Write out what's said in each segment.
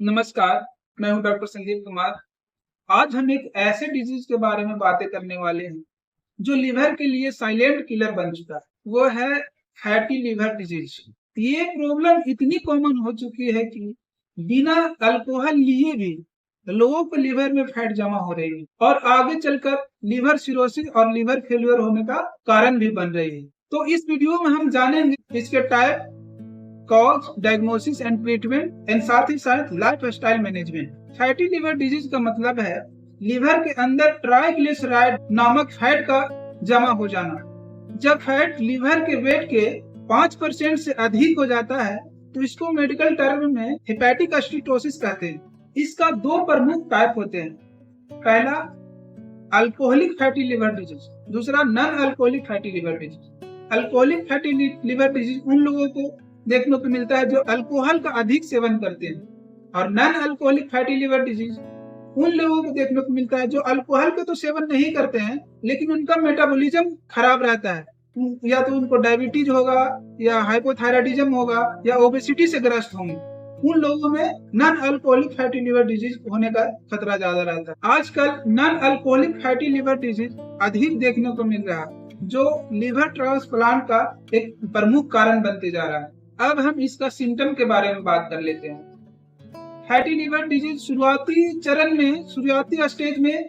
नमस्कार, मैं हूं डॉक्टर संजीव कुमार। आज हम एक ऐसे डिजीज के बारे में बातें करने वाले हैं जो लिवर के लिए साइलेंट किलर बन चुका है। वो है फैटी लिवर डिजीज। ये प्रॉब्लम इतनी कॉमन हो चुकी है कि बिना अल्कोहल लिए भी लोगों को लिवर में फैट जमा हो रही है और आगे चलकर लिवर सिरोसिस और लिवर फेलियर होने का कारण भी बन रही है। तो इस वीडियो में हम जानेंगे इसके type, cause, diagnosis and treatment and साथ ही साथ life style management. Fatty liver disease का मतलब है लिवर के अंदर ट्राइग्लिसराइड नामक फैट का जमा हो जाना। जब फैट लिवर के वेट के 5% से अधिक हो जाता है तो इसको मेडिकल टर्म में हेपेटिक एस्टिटोसिस कहते हैं। इसका दो प्रमुख टाइप होते हैं। पहला अल्कोहलिक फैटी लिवर डिजीज, दूसरा non alcoholic fatty liver disease. Alcoholic fatty liver disease उन लोगों को देखने को मिलता है जो अल्कोहल का अधिक सेवन करते हैं, और non alcoholic fatty liver disease उन लोगों को देखने को मिलता है जो अल्कोहल का तो सेवन नहीं करते हैं लेकिन उनका मेटाबॉलिज्म खराब रहता है। या तो उनको डायबिटीज होगा, या हाइपोथायराइडिज्म होगा, या ओबेसिटी से ग्रस्त होंगे। उन लोगों में non alcoholic fatty liver disease होने का खतरा ज्यादा रहता है। आजकल non alcoholic fatty liver disease अधिक देखने को मिल रहा है जो लिवर ट्रांसप्लांट का एक प्रमुख कारण बनते जा रहा है। अब हम इसका सिम्टम के बारे में बात कर लेते हैं। फैटी लिवर डिजीज शुरुआती चरण में, शुरुआती स्टेज में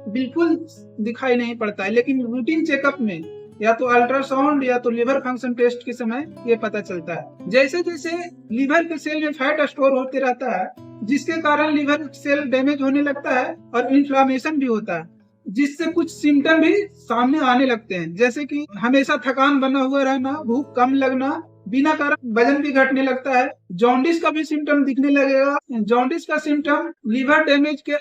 बिल्कुल दिखाई नहीं पड़ता है, लेकिन रूटीन चेकअप में या तो अल्ट्रासाउंड या तो लिवर फंक्शन टेस्ट के समय ये पता चलता है। जैसे जैसे लिवर के सेल में फैट स्टोर होते रहता है जिसके कारण लिवर सेल डैमेज होने लगता है और इन्फ्लामेशन भी होता है, जिससे कुछ सिम्टम भी सामने आने लगते हैं, जैसे कि हमेशा थकान बना हुआ रहना, भूख कम लगना, बिना कारण वजन भी घटने लगता है। जॉन्डिस का भी सिम्टम दिखने लगेगा। जॉन्डिस का सिम्टम लिवर डैमेज के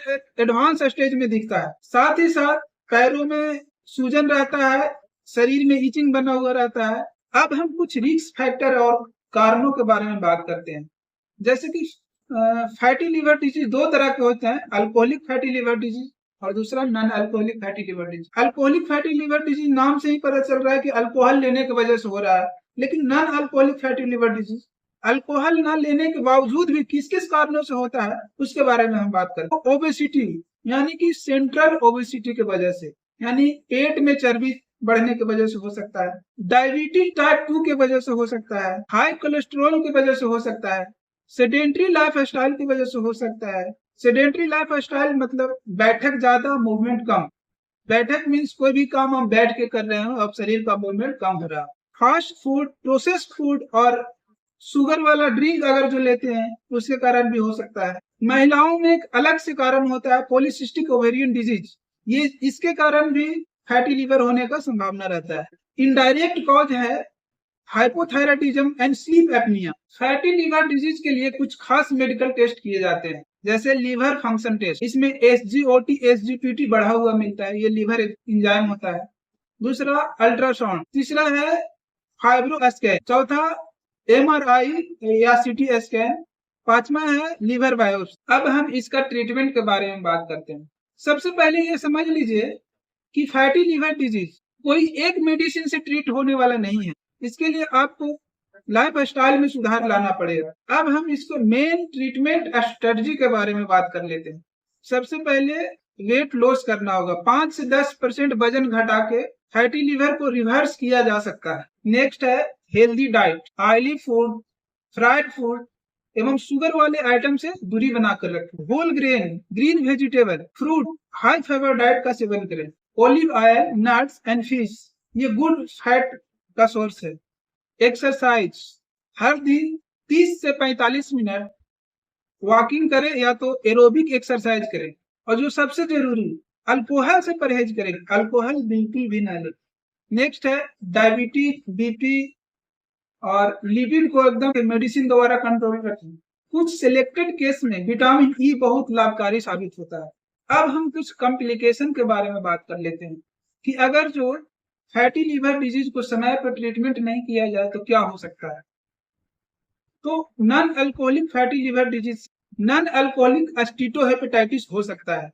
एडवांस स्टेज में दिखता है। साथ ही साथ पैरों में सूजन रहता है, शरीर में इचिंग बना हुआ रहता है। अब हम कुछ रिस्क फैक्टर और कारणों के बारे में बात करते हैं। जैसे कि फैटी लिवर डिजीज दो तरह के होते हैं, अल्कोहलिक फैटी लिवर डिजीज और दूसरा non alcoholic fatty liver disease. Alcoholic fatty liver disease नाम से ही पता चल रहा है कि अल्कोहल लेने की वजह से हो रहा है, लेकिन non alcoholic fatty liver disease alcohol न लेने के बावजूद भी किस किस कारणों से होता है उसके बारे में हम बात करें। ओबेसिटी यानी कि सेंट्रल ओबेसिटी की वजह से, यानी पेट में चर्बी बढ़ने की वजह से हो सकता है। डायबिटीज टाइप 2 की वजह से हो सकता है। हाई कोलेस्ट्रॉल की वजह से हो सकता है। सेडेंट्री लाइफ स्टाइल की वजह से हो सकता है। सेडेंट्री लाइफ स्टाइल मतलब बैठक ज्यादा, मूवमेंट कम। बैठक मीन्स कोई भी काम हम बैठ के कर रहे हो, अब शरीर का मूवमेंट कम हो रहा है। फास्ट फूड, प्रोसेस्ड फूड और शुगर वाला ड्रिंक अगर जो लेते हैं उसके कारण भी हो सकता है। महिलाओं में एक अलग से कारण होता है पॉलीसिस्टिक ओवेरियन डिजीज, ये इसके कारण भी फैटी लिवर होने का संभावना रहता है। इनडायरेक्ट कॉज है hypothyroidism and sleep apnoea. Fatty liver disease के लिए कुछ खास मेडिकल टेस्ट किए जाते हैं, जैसे लीवर फंक्शन टेस्ट। इसमें SGOT, SGPT बढ़ा हुआ मिलता है, ये लीवर एंजाइम होता है। दूसरा अल्ट्रासाउंड, तीसरा है फाइब्रो स्कैन, चौथा MRI या CT स्कैन, पांचवा है लिवर बायोप्सी। अब हम इसका ट्रीटमेंट के बारे में बात करते हैं। सबसे पहले ये समझ लीजिए कि फैटी लिवर डिजीज कोई एक मेडिसिन से ट्रीट होने वाला नहीं है। इसके लिए आपको लाइफ स्टाइल में सुधार लाना पड़ेगा। अब हम इसको मेन ट्रीटमेंट स्ट्रेटजी के बारे में बात कर लेते हैं। सबसे पहले वेट लॉस करना होगा। 5 से 10% वजन घटा के फैटी लिवर को रिवर्स किया जा सकता है। नेक्स्ट है healthy diet, oily food, fried food एवं शुगर वाले आइटम से दूरी बनाकर रखें। Whole grain, green vegetable, fruit, high fibre diet का सेवन करें। Olive oil, nuts and fish, ये गुड फैट का सोर्स है। एक्सरसाइज, हर दिन 30 से 45 मिनट वॉकिंग करें या तो एरोबिक एक्सरसाइज करें। और जो सबसे जरूरी, अल्कोहल से परहेज करें, अल्कोहल बिल्कुल भी ना लें। नेक्स्ट है डायबिटीज, BP और लिपिड को एकदम मेडिसिन द्वारा कंट्रोल रखें। कुछ सिलेक्टेड केस में विटामिन E बहुत लाभकारी साबित होता है। अब हम कुछ कॉम्प्लिकेशन के बारे में बात कर लेते हैं कि अगर जो फैटी लिवर डिजीज को समय पर ट्रीटमेंट नहीं किया जाए तो क्या हो सकता है। तो non alcoholic fatty liver disease, non alcoholic steatohepatitis हो सकता है।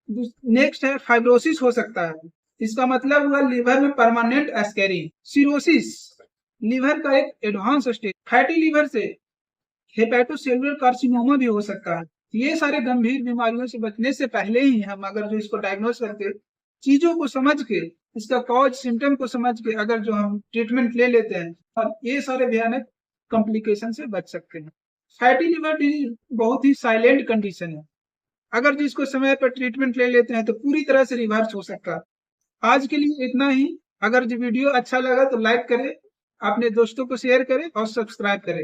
नेक्स्ट है फाइब्रोसिस हो सकता है, इसका मतलब हुआ लिवर में परमानेंट स्कैरिंग। सिरोसिस, लिवर का एक एडवांस स्टेज। फैटी लिवर से हेपेटोसेलुलर कार्सिनोमा भी हो सकता है। ये सारे गंभीर बीमारियों से बचने से पहले ही हम अगर जो इसको डायग्नोस करके चीजों को समझ के इसका कॉज सिम्टम को समझ के अगर जो हम ट्रीटमेंट ले लेते हैं और ये सारे भयानक कॉम्प्लिकेशन से बच सकते हैं। फैटी लिवर डिजीज बहुत ही साइलेंट कंडीशन है, अगर जो इसको समय पर ट्रीटमेंट ले लेते हैं तो पूरी तरह से रिवर्स हो सकता है। आज के लिए इतना ही। अगर जो वीडियो अच्छा लगा तो लाइक करें, अपने दोस्तों को शेयर करें और सब्सक्राइब करें।